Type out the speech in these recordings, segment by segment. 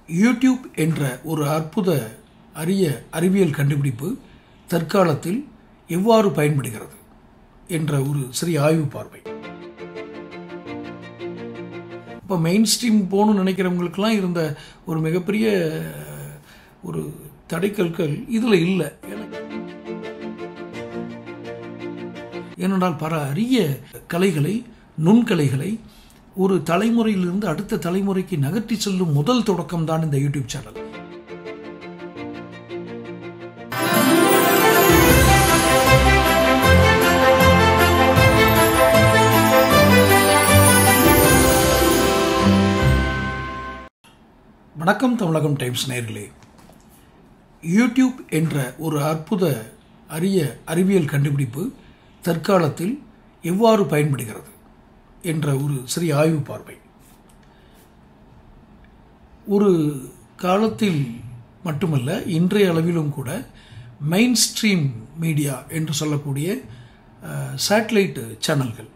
YouTube என்ற ஒரு அற்புத அரிய அறிவியல் கண்டுபிடிப்பு தற்காலத்தில் எவ்வாறு பயன்படுகிறது என்ற ஒரு சிறிய ஆய்வு பார்வை. இப்போ மெயின் ஸ்ட்ரீம் போகணும்னு நினைக்கிறவங்களுக்கெல்லாம் இருந்த ஒரு மிகப்பெரிய ஒரு தடைக்கற்கள் இதில் இல்லை. ஏனென்றால் பல அரிய கலைகளை, நுண்கலைகளை ஒரு தலைமுறையிலிருந்து அடுத்த தலைமுறைக்கு நகர்த்தி செல்லும் முதல் தொடக்கம் தான் இந்த யூடியூப் சேனல். வணக்கம் தமிழகம் டைம்ஸ் நேயர்களே. யூடியூப் என்ற ஒரு அற்புத அரிய அறிவியல் கண்டுபிடிப்பு தற்காலத்தில் எவ்வாறு பயன்படுகிறது என்ற ஒரு சிறிய ஆய்வு பார்வை. ஒரு காலத்தில் மட்டுமல்ல, இன்றைய அளவிலும் கூட மெயின் ஸ்ட்ரீம் மீடியா என்று சொல்லக்கூடிய சேட்டலைட் சேனல்கள்,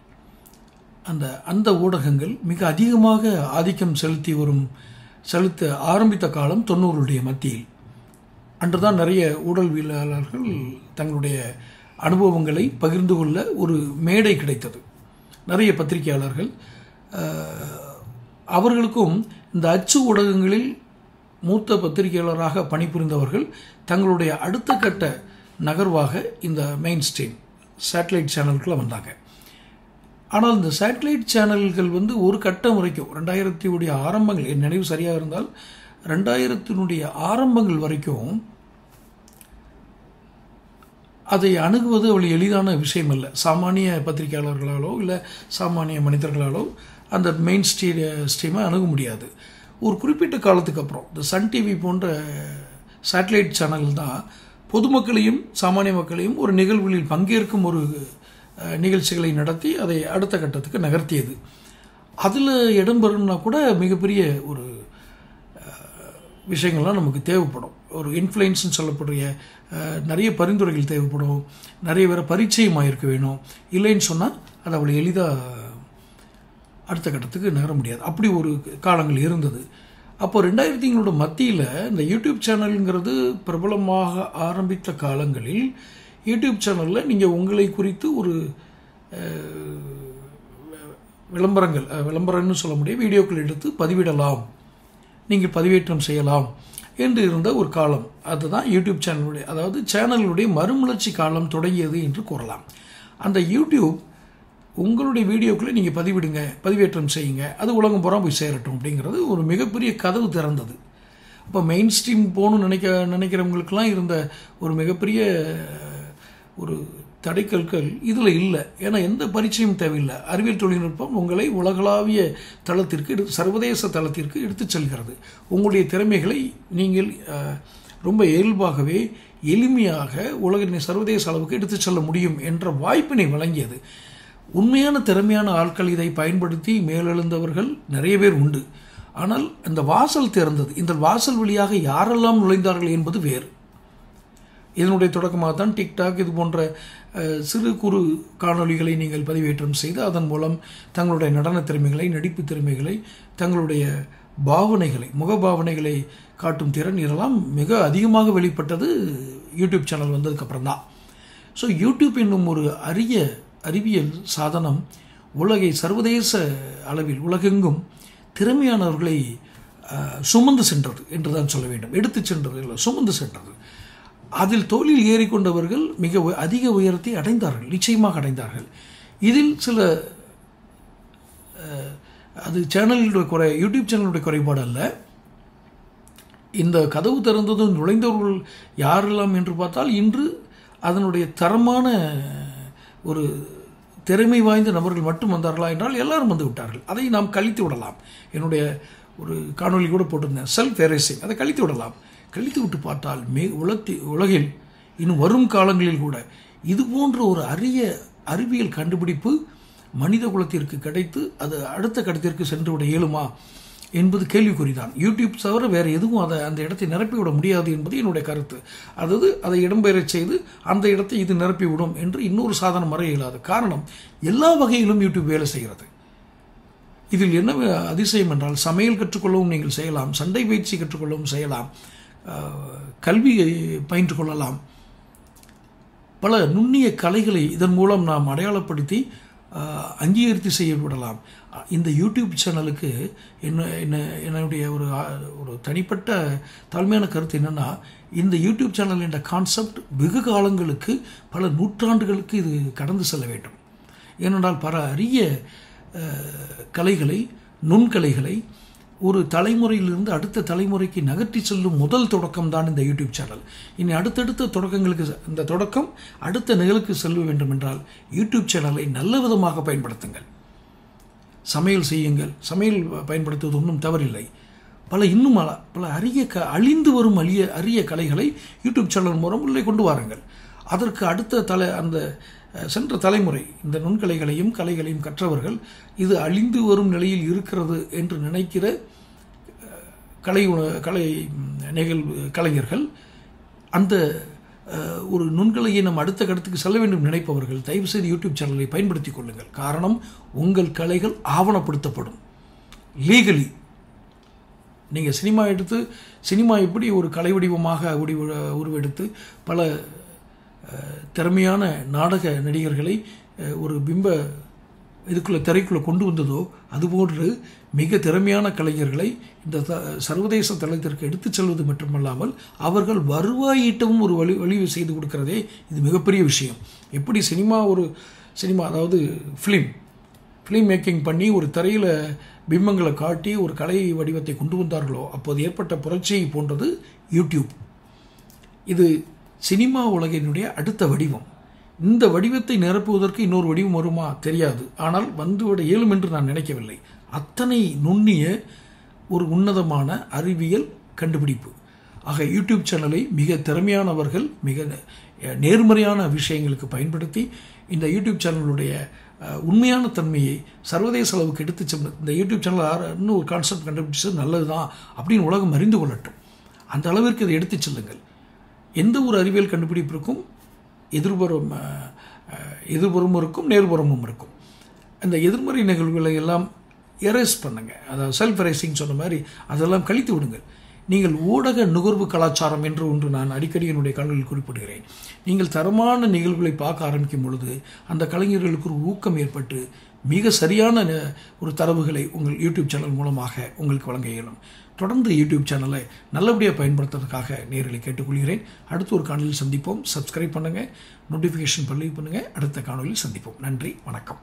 அந்த ஊடகங்கள் மிக அதிகமாக ஆதிக்கம் செலுத்த ஆரம்பித்த காலம் 90களுடைய மத்தியில். அன்றுதான் நிறைய ஊடகவியலாளர்கள் தங்களுடைய அனுபவங்களை பகிர்ந்து கொள்ள ஒரு மேடை கிடைத்தது. நிறைய பத்திரிகையாளர்கள், அவர்களுக்கும் இந்த அச்சு ஊடகங்களில் மூத்த பத்திரிகையாளராக பணிபுரிந்தவர்கள் தங்களுடைய அடுத்த கட்ட நகர்வாக இந்த மெயின் ஸ்ட்ரீம் சேட்டலைட் சேனல்குள்ளே வந்தாங்க. ஆனால் இந்த சேட்டலைட் சேனல்கள் ஒரு கட்டம் வரைக்கும் 2000 ஆரம்பங்கள், என் நினைவு சரியாக இருந்தால் 2000 ஆரம்பங்கள் வரைக்கும் அதை அணுகுவது அவ்வளவு எளிதான விஷயம் அல்ல. சாமானிய பத்திரிகையாளர்களாலோ இல்லை சாமானிய மனிதர்களாலோ அந்த மெயின் ஸ்ட்ரீமை அணுக முடியாது. ஒரு குறிப்பிட்ட காலத்துக்கு அப்புறம் இந்த சன் டிவி போன்ற சேட்டலைட் சேனல் தான் பொதுமக்களையும் சாமானிய மக்களையும் ஒரு நிகழ்வுகளில் பங்கேற்கும் ஒரு நிகழ்ச்சிகளை நடத்தி அதை அடுத்த கட்டத்துக்கு நகர்த்தியது. அதில் இடம்பெறணும்னா கூட மிகப்பெரிய ஒரு விஷயங்கள்லாம் நமக்கு தேவைப்படும். ஒரு இன்ஃப்ளூயன்ஸ்னு சொல்லக்கூடிய நிறைய பரிந்துரைகள் தேவைப்படும், நிறைய பேரை பரிச்சயமாக இருக்க வேணும். இல்லைன்னு சொன்னால் அது அவ்வளோ எளிதாக அடுத்த கட்டத்துக்கு நகர முடியாது. அப்படி ஒரு காலங்கள் இருந்தது. அப்போ 2000 மத்தியில் இந்த யூடியூப் சேனலுங்கிறது பிரபலமாக ஆரம்பித்த காலங்களில் யூடியூப் சேனலில் நீங்கள் உங்களை குறித்து ஒரு விளம்பரம்னு சொல்ல முடியும், வீடியோக்கள் எடுத்து பதிவிடலாம், நீங்கள் பதிவேற்றம் செய்யலாம் என்று இருந்த ஒரு காலம். அதுதான் யூடியூப் சேனலுடைய, அதாவது சேனலுடைய மறுமலர்ச்சி காலம் தொடங்கியது என்று கூறலாம். அந்த யூடியூப் உங்களுடைய வீடியோக்களை நீங்கள் பதிவிடுங்க, பதிவேற்றம் செய்யுங்க, அது உலகம் பூரா போய் சேரட்டும் அப்படிங்கிறது ஒரு மிகப்பெரிய கதவு திறந்தது. அப்போ மெயின் ஸ்ட்ரீம் போகணும்னு நினைக்கிறவங்களுக்கெல்லாம் இருந்த ஒரு மிகப்பெரிய ஒரு தடைக்கற்கள் இதில் இல்லை. ஏன்னா எந்த பரிச்சயம் தேவையில்லை. அறிவியல் தொழில்நுட்பம் உங்களை உலகளாவிய தளத்திற்கு, சர்வதேச தளத்திற்கு எடுத்து செல்கிறது. உங்களுடைய திறமைகளை நீங்கள் ரொம்ப இயல்பாகவே எளிமையாக உலகின் சர்வதேச அளவுக்கு எடுத்து செல்ல முடியும் என்ற வாய்ப்பினை வழங்கியது. உண்மையான திறமையான ஆட்கள் இதை பயன்படுத்தி மேலெழுந்தவர்கள் நிறைய பேர் உண்டு. ஆனால் இந்த வாசல் திறந்தது. இந்த வாசல் வழியாக யாரெல்லாம் நுழைந்தார்கள் என்பது வேறு. இதனுடைய தொடக்கமாக தான் டிக்டாக் இது போன்ற சிறு குறு காணொலிகளை நீங்கள் பதிவேற்றம் செய்து அதன் மூலம் தங்களுடைய நடன திறமைகளை, நடிப்பு திறமைகளை, தங்களுடைய பாவனைகளை, முகபாவனைகளை காட்டும் திறன் இதெல்லாம் மிக அதிகமாக வெளிப்பட்டது யூடியூப் சேனல் வந்ததுக்கப்புறம் தான். ஸோ யூடியூப் என்னும் ஒரு அரிய அறிவியல் சாதனம் உலகை சர்வதேச அளவில் உலகெங்கும் திறமையானவர்களை சுமந்து சென்றது என்று தான் சொல்ல வேண்டும். எடுத்து சென்றது இல்லை, சுமந்து சென்றது. அதில் தோளில் ஏறிக்கொண்டவர்கள் மிக அதிக உயரத்தை அடைந்தார்கள், நிச்சயமாக அடைந்தார்கள். இதில் சில அது சேனலுடைய யூடியூப் சேனலுடைய குறைபாடு அல்ல. இந்த கதவு திறந்ததும் நுழைந்தவர்கள் யாரெல்லாம் என்று பார்த்தால் இன்று அதனுடைய தரமான ஒரு திறமை வாய்ந்த நபர்கள் மட்டும் வந்தார்களா என்றால் எல்லாரும் வந்து விட்டார்கள். அதை நாம் கழித்து விடலாம். என்னுடைய ஒரு காணொலி கூட போட்டிருந்தேன், செல்ஃப் எரேசிங். அதை கழித்து விடலாம். கழித்து விட்டு பார்த்தால் உலகில் இன்னும் வரும் காலங்களில் கூட இது போன்ற ஒரு அரிய அறிவியல் கண்டுபிடிப்பு மனித குலத்திற்கு கிடைத்து அது அடுத்த கட்டத்திற்கு சென்று விட இயலுமா என்பது கேள்விக்குறிதான். யூடியூப் தவிர வேறு எதுவும் அந்த இடத்தை நிரப்பிவிட முடியாது என்பது என்னுடைய கருத்து. அதாவது அதை இடம்பெறச் செய்து அந்த இடத்தை இது நிரப்பிவிடும் என்று இன்னொரு சாதனம் வர இயலாது. காரணம், எல்லா வகையிலும் யூடியூப் வேலை செய்கிறது. இதில் என்ன அதிசயம் என்றால் சமையல் கற்றுக்கொள்ளவும் நீங்கள் செய்யலாம், சண்டை பயிற்சி கற்றுக்கொள்ளவும் செய்யலாம், கல்வி பயின்று கொள்ளலாம். பல நுண்ணிய கலைகளை இதன் மூலம் நாம் அடையாளப்படுத்தி அங்கீகரித்து செய்யப்படலாம். இந்த யூடியூப் சேனலுக்கு என்னுடைய ஒரு தனிப்பட்ட தாழ்மையான கருத்து என்னென்னா, இந்த யூடியூப் சேனல் என்ற கான்செப்ட் வெகு காலங்களுக்கு, பல நூற்றாண்டுகளுக்கு இது கடந்து செல்ல வேண்டும். ஏனென்றால் பல அரிய கலைகளை, நுண்கலைகளை ஒரு தலைமுறையிலிருந்து அடுத்த தலைமுறைக்கு நகர்த்தி செல்லும் முதல் தொடக்கம் தான் இந்த யூடியூப் சேனல். இனி அடுத்தடுத்த தொடக்கங்களுக்கு, இந்த தொடக்கம் அடுத்த நிகழ்வுக்கு செல்ல வேண்டும் என்றால் யூடியூப் சேனலை நல்ல விதமாக பயன்படுத்துங்கள். சமையல் செய்யுங்கள், சமையல் பயன்படுத்துவது ஒன்றும் தவறில்லை. இன்னும் பல அரிய அழிந்து வரும் அரிய கலைகளை யூடியூப் சேனல் மூலம் உள்ளே கொண்டு வாருங்கள். அதற்கு அடுத்த அந்த சென்ற தலைமுறை இந்த நுண்கலைகளையும் கலைகளையும் கற்றவர்கள் இது அழிந்து வரும் நிலையில் இருக்கிறது என்று நினைக்கிற கலைஞர்கள், அந்த ஒரு நுண்கலையை நம் அடுத்த கட்டத்துக்கு செல்ல வேண்டும் நினைப்பவர்கள் தயவு செய்து யூடியூப் சேனலை பயன்படுத்திக் கொள்ளுங்கள். காரணம், உங்கள் கலைகள் ஆவணப்படுத்தப்படும் லீகலி. நீங்கள் சினிமா எடுத்து, சினிமா எப்படி ஒரு கலை வடிவமாக உருவெடுத்து பல திறமையான நாடக நடிகர்களை ஒரு திரைக்குள்ளே கொண்டு வந்ததோ, அதுபோன்று மிக திறமையான கலைஞர்களை இந்த சர்வதேச தளத்திற்கு எடுத்துச் செல்வது மட்டுமல்லாமல் அவர்கள் வருவாய் ஈட்டவும் ஒரு வழி செய்து கொடுக்கிறதே இது மிகப்பெரிய விஷயம். எப்படி சினிமா அதாவது ஃபிலிம் மேக்கிங் பண்ணி ஒரு திரையில் பிம்பங்களை காட்டி ஒரு கலை வடிவத்தை கொண்டு வந்தார்களோ, அப்போது ஏற்பட்ட புரட்சியை போன்றது யூடியூப். இது சினிமா உலகினுடைய அடுத்த வடிவம். இந்த வடிவத்தை நிரப்புவதற்கு இன்னொரு வடிவம் வருமா தெரியாது, ஆனால் வந்துவிட இயலும் என்று நான் நினைக்கவில்லை. அத்தனை நுண்ணிய ஒரு உன்னதமான அறிவியல் கண்டுபிடிப்பு. ஆக யூடியூப் சேனலை மிக திறமையானவர்கள் மிக நேர்மறையான விஷயங்களுக்கு பயன்படுத்தி இந்த யூடியூப் சேனலுடைய உண்மையான தன்மையை சர்வதேச அளவுக்கு எடுத்து செல்ல, இந்த யூடியூப் சேனல் இன்னும் ஒரு கான்செப்ட் கண்டுபிடிச்சது நல்லது தான் அப்படின்னு உலகம் அறிந்து கொள்ளட்டும். அந்த அளவிற்கு இதை எடுத்து செல்லுங்கள். எந்த ஒரு அறிவியல் கண்டுபிடிப்பிற்கும் எதிர்புறமும் இருக்கும், நேர்புறமும் இருக்கும். அந்த எதிர்மறை நிகழ்வுகளை எல்லாம் எரேஸ் பண்ணுங்க. அதாவது செல்ஃப் எரேசிங் சொன்ன மாதிரி அதெல்லாம் கழித்து விடுங்கள். நீங்கள் ஊடக நுகர்வு கலாச்சாரம் என்று ஒன்று நான் அடிக்கடி என்னுடைய காணொலியில் குறிப்பிடுகிறேன். நீங்கள் தரமான நிகழ்வுகளை பார்க்க ஆரம்பிக்கும் பொழுது அந்த கலைஞர்களுக்கு ஒரு ஊக்கம் ஏற்பட்டு மிக சரியான ஒரு தரவுகளை உங்கள் யூடியூப் சேனல் மூலமாக உங்களுக்கு வழங்க இயலும். தொடர்ந்து யூடியூப் சேனலை நல்லபடியாக பயன்படுத்துறதுக்காக நேர்களை கேட்டுக்கொள்கிறேன். அடுத்த ஒரு காணொலியில் சந்திப்போம். சப்ஸ்கிரைப் பண்ணுங்கள், நோட்டிஃபிகேஷன் பதிவு பண்ணுங்கள். அடுத்த காணொலியில் சந்திப்போம். நன்றி, வணக்கம்.